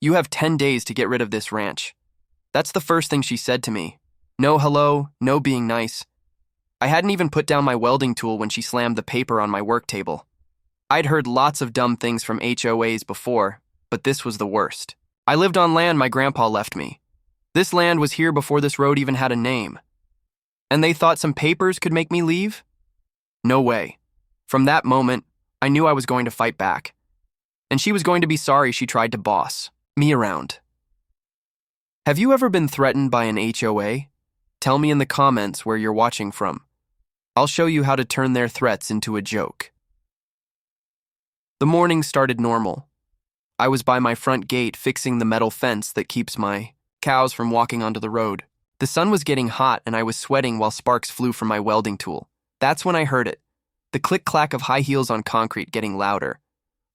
You have 10 days to get rid of this ranch. That's the first thing she said to me. No hello, no being nice. I hadn't even put down my welding tool when she slammed the paper on my work table. I'd heard lots of dumb things from HOAs before, but this was the worst. I lived on land my grandpa left me. This land was here before this road even had a name. And they thought some papers could make me leave? No way. From that moment, I knew I was going to fight back. And she was going to be sorry she tried to boss me around. Have you ever been threatened by an HOA? Tell me in the comments where you're watching from. I'll show you how to turn their threats into a joke. The morning started normal. I was by my front gate fixing the metal fence that keeps my cows from walking onto the road. The sun was getting hot and I was sweating while sparks flew from my welding tool. That's when I heard it, the click-clack of high heels on concrete getting louder.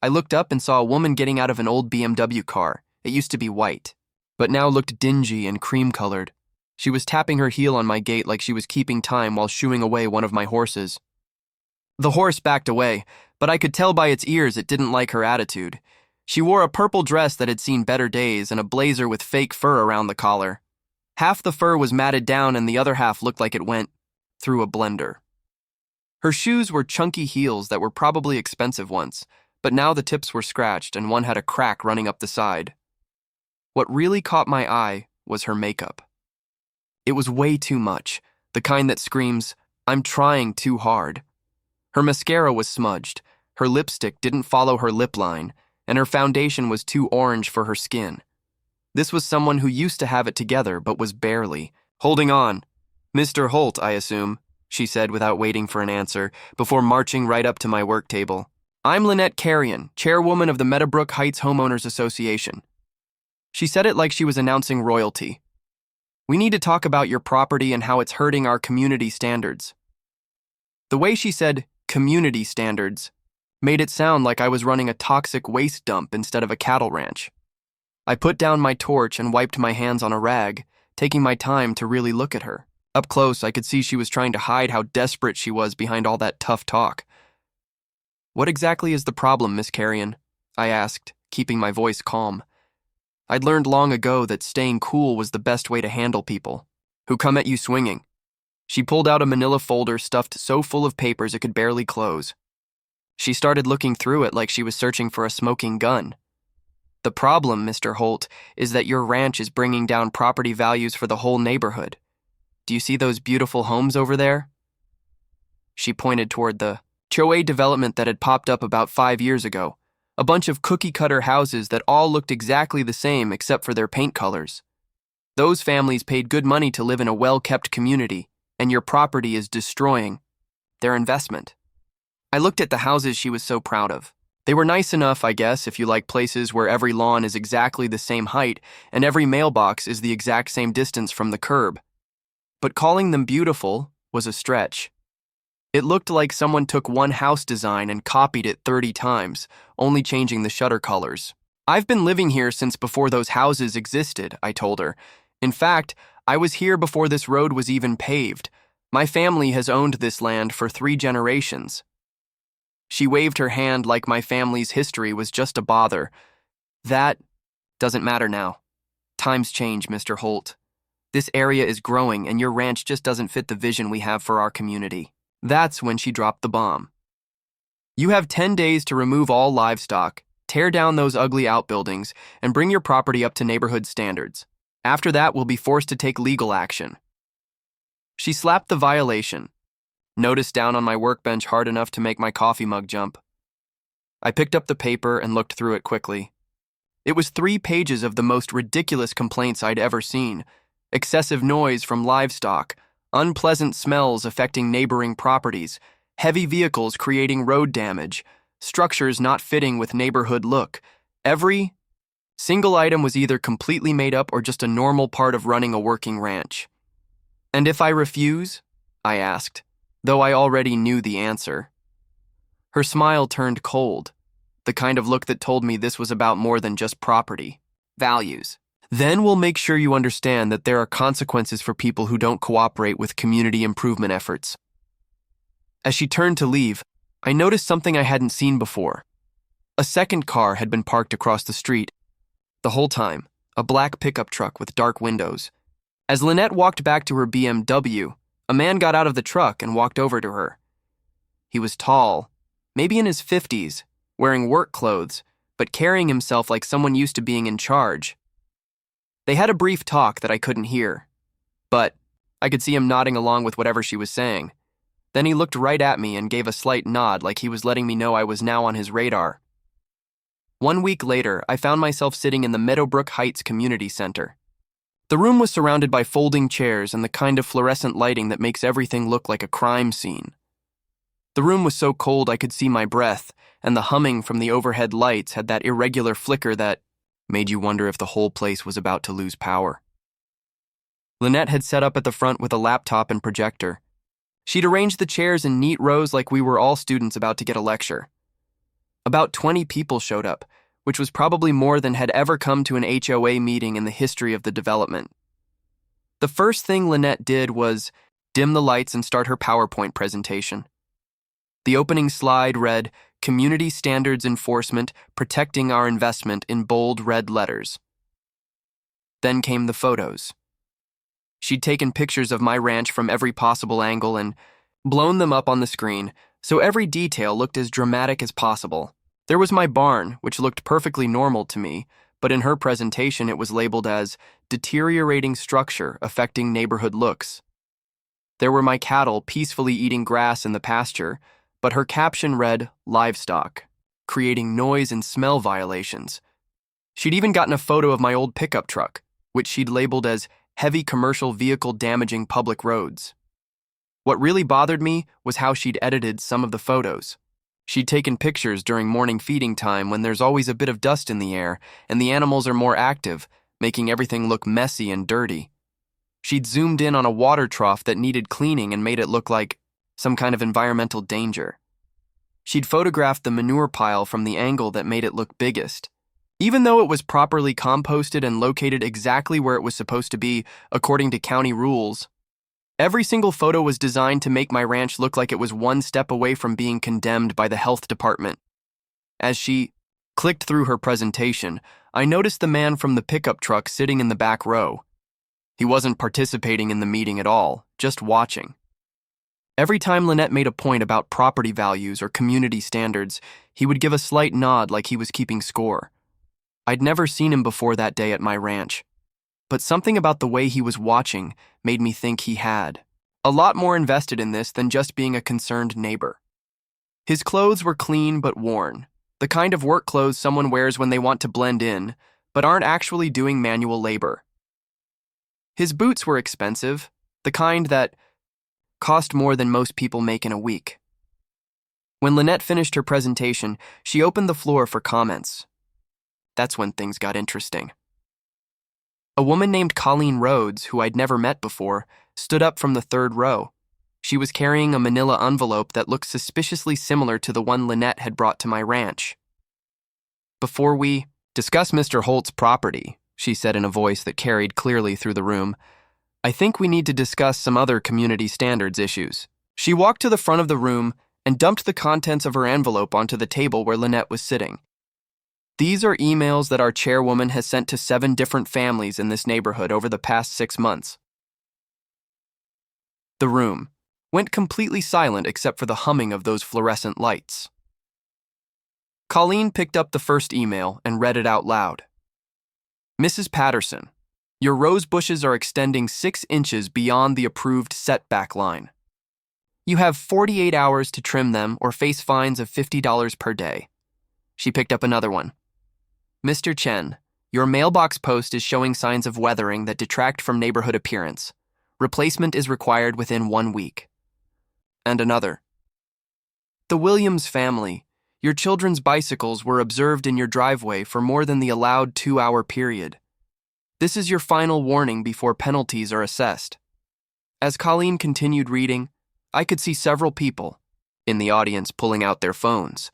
I looked up and saw a woman getting out of an old BMW car. It used to be white, but now looked dingy and cream-colored. She was tapping her heel on my gate like she was keeping time while shooing away one of my horses. The horse backed away, but I could tell by its ears it didn't like her attitude. She wore a purple dress that had seen better days and a blazer with fake fur around the collar. Half the fur was matted down and the other half looked like it went through a blender. Her shoes were chunky heels that were probably expensive once, but now the tips were scratched and one had a crack running up the side. What really caught my eye was her makeup. It was way too much, the kind that screams, "I'm trying too hard." Her mascara was smudged, her lipstick didn't follow her lip line, and her foundation was too orange for her skin. This was someone who used to have it together but was barely holding on. "Mr. Holt, I assume," she said without waiting for an answer, before marching right up to my work table. "I'm Lynette Carrion, chairwoman of the Meadowbrook Heights Homeowners Association." She said it like she was announcing royalty. "We need to talk about your property and how it's hurting our community standards." The way she said community standards made it sound like I was running a toxic waste dump instead of a cattle ranch. I put down my torch and wiped my hands on a rag, taking my time to really look at her. Up close, I could see she was trying to hide how desperate she was behind all that tough talk. "What exactly is the problem, Miss Carrion?" I asked, keeping my voice calm. I'd learned long ago that staying cool was the best way to handle people who come at you swinging. She pulled out a manila folder stuffed so full of papers it could barely close. She started looking through it like she was searching for a smoking gun. "The problem, Mr. Holt, is that your ranch is bringing down property values for the whole neighborhood. Do you see those beautiful homes over there?" She pointed toward the HOA development that had popped up about 5 years ago. A bunch of cookie-cutter houses that all looked exactly the same except for their paint colors. Those families paid good money to live in a well-kept community, and your property is destroying their investment. I looked at the houses she was so proud of. They were nice enough, I guess, if you like places where every lawn is exactly the same height and every mailbox is the exact same distance from the curb. But calling them beautiful was a stretch. It looked like someone took one house design and copied it 30 times, only changing the shutter colors. "I've been living here since before those houses existed," I told her. "In fact, I was here before this road was even paved. My family has owned this land for 3 generations. She waved her hand like my family's history was just a bother. "That doesn't matter now. Times change, Mr. Holt. This area is growing and your ranch just doesn't fit the vision we have for our community." That's when she dropped the bomb. "You have 10 days to remove all livestock, tear down those ugly outbuildings, and bring your property up to neighborhood standards. After that, we'll be forced to take legal action." She slapped the violation. Notice down on my workbench hard enough to make my coffee mug jump. I picked up the paper and looked through it quickly. It was 3 pages of the most ridiculous complaints I'd ever seen. Excessive noise from livestock, unpleasant smells affecting neighboring properties, heavy vehicles creating road damage, structures not fitting with neighborhood look. Every single item was either completely made up or just a normal part of running a working ranch. "And if I refuse?" I asked, though I already knew the answer. Her smile turned cold, the kind of look that told me this was about more than just property values. "Then we'll make sure you understand that there are consequences for people who don't cooperate with community improvement efforts." As she turned to leave, I noticed something I hadn't seen before. A second car had been parked across the street. The whole time, a black pickup truck with dark windows. As Lynette walked back to her BMW, a man got out of the truck and walked over to her. He was tall, maybe in his 50s, wearing work clothes, but carrying himself like someone used to being in charge. They had a brief talk that I couldn't hear, but I could see him nodding along with whatever she was saying. Then he looked right at me and gave a slight nod like he was letting me know I was now on his radar. 1 week later, I found myself sitting in the Meadowbrook Heights Community Center. The room was surrounded by folding chairs and the kind of fluorescent lighting that makes everything look like a crime scene. The room was so cold I could see my breath, and the humming from the overhead lights had that irregular flicker that made you wonder if the whole place was about to lose power. Lynette had set up at the front with a laptop and projector. She'd arranged the chairs in neat rows like we were all students about to get a lecture. About 20 people showed up, which was probably more than had ever come to an HOA meeting in the history of the development. The first thing Lynette did was dim the lights and start her PowerPoint presentation. The opening slide read, "Community Standards Enforcement, Protecting Our Investment," in bold red letters. Then came the photos. She'd taken pictures of my ranch from every possible angle and blown them up on the screen, so every detail looked as dramatic as possible. There was my barn, which looked perfectly normal to me, but in her presentation it was labeled as deteriorating structure affecting neighborhood looks. There were my cattle peacefully eating grass in the pasture, but her caption read livestock, creating noise and smell violations. She'd even gotten a photo of my old pickup truck, which she'd labeled as heavy commercial vehicle damaging public roads. What really bothered me was how she'd edited some of the photos. She'd taken pictures during morning feeding time when there's always a bit of dust in the air and the animals are more active, making everything look messy and dirty. She'd zoomed in on a water trough that needed cleaning and made it look like some kind of environmental danger. She'd photographed the manure pile from the angle that made it look biggest. Even though it was properly composted and located exactly where it was supposed to be according to county rules, every single photo was designed to make my ranch look like it was one step away from being condemned by the health department. As she clicked through her presentation, I noticed the man from the pickup truck sitting in the back row. He wasn't participating in the meeting at all, just watching. Every time Lynette made a point about property values or community standards, he would give a slight nod like he was keeping score. I'd never seen him before that day at my ranch, but something about the way he was watching made me think he had a lot more invested in this than just being a concerned neighbor. His clothes were clean but worn, the kind of work clothes someone wears when they want to blend in, but aren't actually doing manual labor. His boots were expensive, the kind that cost more than most people make in a week. When Lynette finished her presentation, she opened the floor for comments. That's when things got interesting. A woman named Colleen Rhodes, who I'd never met before, stood up from the third row. She was carrying a manila envelope that looked suspiciously similar to the one Lynette had brought to my ranch. "Before we discuss Mr. Holt's property," she said in a voice that carried clearly through the room, "I think we need to discuss some other community standards issues." She walked to the front of the room and dumped the contents of her envelope onto the table where Lynette was sitting. "These are emails that our chairwoman has sent to 7 different families in this neighborhood over the past 6 months. The room went completely silent except for the humming of those fluorescent lights. Colleen picked up the first email and read it out loud. "Mrs. Patterson, your rose bushes are extending 6 inches beyond the approved setback line. You have 48 hours to trim them or face fines of $50 per day." She picked up another one. "Mr. Chen, your mailbox post is showing signs of weathering that detract from neighborhood appearance. Replacement is required within 1 week." And another. "The Williams family, your children's bicycles were observed in your driveway for more than the allowed 2-hour period. This is your final warning before penalties are assessed." As Colleen continued reading, I could see several people in the audience pulling out their phones.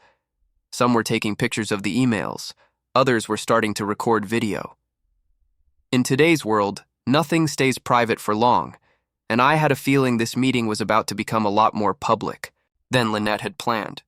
Some were taking pictures of the emails. Others were starting to record video. In today's world, nothing stays private for long, and I had a feeling this meeting was about to become a lot more public than Lynette had planned.